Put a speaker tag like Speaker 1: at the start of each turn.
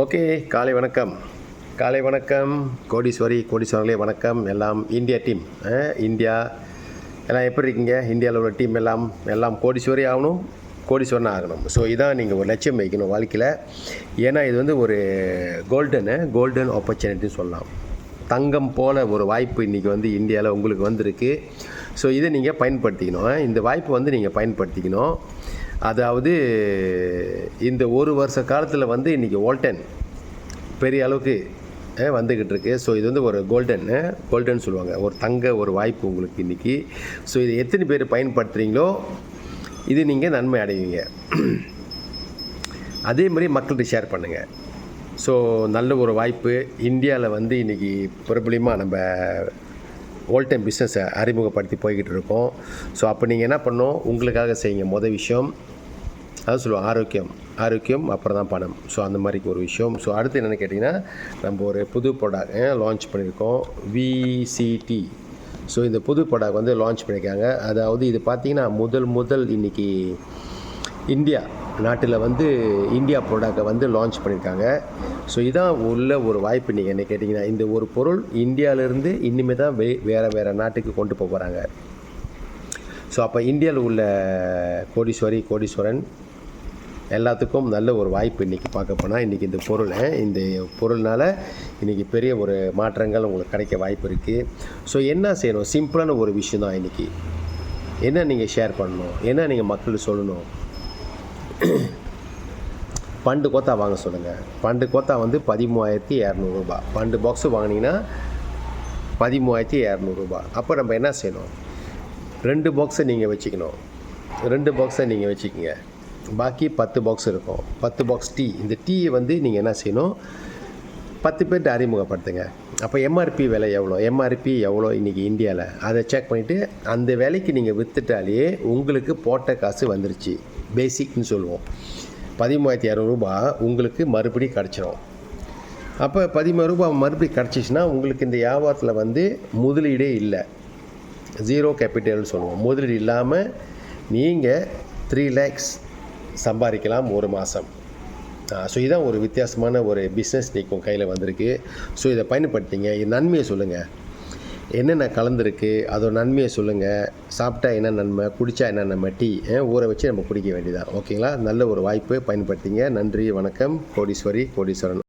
Speaker 1: Okay, காலை வணக்கம். காலை வணக்கம். கோடீஸ்வரர்களே வணக்கம். எல்லாம் இந்தியா டீம். இந்தியா எல்லாம் எப்படி இருக்கீங்க? இந்தியாவில் உள்ள டீம் எல்லாம் கோடீஸ்வரி ஆகணும், கோடீஸ்வரன் ஆகணும். ஸோ இதான் நீங்கள் ஒரு லட்சியம் வைக்கணும் வாழ்க்கையில். ஏன்னா இது வந்து ஒரு கோல்டன் ஆப்பர்ச்சுனிட்டின்னு சொல்லலாம். தங்கம் போல் ஒரு வாய்ப்பு இன்றைக்கி வந்து இந்தியாவில் உங்களுக்கு வந்திருக்கு. ஸோ இதை நீங்கள் பயன்படுத்திக்கணும். இந்த வாய்ப்பு வந்து நீங்கள் பயன்படுத்திக்கணும். அதாவது இந்த ஒரு வருஷ காலத்தில் வந்து இன்றைக்கி வோல்டன் பெரிய அளவுக்கு வந்துக்கிட்டு இருக்கு. ஸோ இது வந்து ஒரு கோல்டன் சொல்லுவாங்க, ஒரு ஒரு வாய்ப்பு உங்களுக்கு இன்றைக்கி. ஸோ இதை எத்தனை பேர் பயன்படுத்துகிறீங்களோ இது நீங்கள் நன்மை அடைவீங்க. அதே மாதிரி மக்கள்கிட்ட ஷேர் பண்ணுங்கள். ஸோ நல்ல ஒரு வாய்ப்பு இந்தியாவில் வந்து இன்றைக்கி பிரபலமாக நம்ம வோல்டன் பிஸ்னஸை அறிமுகப்படுத்தி போய்கிட்டு இருக்கோம். ஸோ அப்போ நீங்கள் என்ன பண்ணணும், உங்களுக்காக செய்யுங்க. மொதல் விஷயம் அதான் சொல்லுவோம், ஆரோக்கியம் அப்புறம் தான் பணம். ஸோ அந்த மாதிரிக்கு ஒரு விஷயம். ஸோ அடுத்து என்னென்னு கேட்டிங்கன்னா, நம்ம ஒரு புது ப்ராடக்ட் லான்ச் பண்ணியிருக்கோம், விசிடி. ஸோ இந்த புது ப்ராடக்ட் வந்து லான்ச் பண்ணியிருக்காங்க. அதாவது இது பார்த்திங்கன்னா முதல் இன்றைக்கி இந்தியா நாட்டில் வந்து இந்தியா ப்ராடக்டை வந்து லான்ச் பண்ணியிருக்காங்க. ஸோ இதான் உள்ள ஒரு வாய்ப்பு. நீங்கள் என்ன கேட்டிங்கன்னா, இந்த ஒரு பொருள் இந்தியாவிலேருந்து இனிமேல் தான் வேறு நாட்டுக்கு கொண்டு போகிறாங்க. ஸோ அப்போ இந்தியாவில் உள்ள கோடீஸ்வரன் எல்லாத்துக்கும் நல்ல ஒரு வாய்ப்பு இன்றைக்கி பார்க்க போனால். இன்றைக்கி இந்த பொருள்னால் இன்றைக்கி பெரிய ஒரு மாற்றங்கள் உங்களுக்கு கிடைக்க வாய்ப்பு இருக்குது. ஸோ என்ன செய்யணும், சிம்பிளான ஒரு விஷயம் தான் இன்றைக்கி. என்ன நீங்கள் ஷேர் பண்ணணும், என்ன நீங்கள் மக்களுக்கு சொல்லணும். பண்டு கோத்தா வாங்க சொல்லுங்கள். பண்டு கோத்தா வந்து 13,200 ரூபா. பண்டு பாக்ஸு வாங்கினீங்கன்னா 13,200 ரூபா. அப்போ நம்ம என்ன செய்யணும், 2 பாக்ஸை நீங்கள் வச்சுக்கணும். 2 பாக்ஸை நீங்கள் வச்சுக்கிங்க. பாக்கி 10 பாக்ஸ் இருக்கும். 10 பாக்ஸ் டீ. இந்த டீயை வந்து நீங்கள் என்ன செய்யணும், 10 பேர்கிட்ட அறிமுகப்படுத்துங்க. அப்போ எம்ஆர்பி விலை எவ்வளோ இன்றைக்கி இந்தியாவில், அதை செக் பண்ணிவிட்டு அந்த விலைக்கு நீங்கள் விற்றுட்டாலே உங்களுக்கு போட்ட காசு வந்துருச்சு. பேசிக்னு சொல்லுவோம். 13,200 ரூபா உங்களுக்கு மறுபடியும் கிடச்சிரும். அப்போ 13,000 ரூபா மறுபடியும் கிடச்சிச்சின்னா உங்களுக்கு இந்த வியாபாரத்தில் வந்து முதலீடே இல்லை, ஜீரோ கேபிட்டல்னு சொல்லுவோம். முதலீடு இல்லாமல் நீங்கள் 3 lakhs சம்பாதிக்கலாம் ஒரு மாதம். ஸோ இதுதான் ஒரு வித்தியாசமான ஒரு பிஸ்னஸ் நீக்கும் கையில் வந்திருக்கு. ஸோ இதை பயன்படுத்திங்க. இது நன்மையை சொல்லுங்கள், என்னென்ன கலந்துருக்கு அதோட நன்மையை சொல்லுங்கள். சாப்பிட்டா என்ன நன்மை, குடித்தா என்ன நன்மை, டீ ஊற வச்சு நம்ம குடிக்க வேண்டியதான். ஓகேங்களா? நல்ல ஒரு வாய்ப்பு, பயன்படுத்திங்க. நன்றி, வணக்கம். கோடீஸ்வரன்.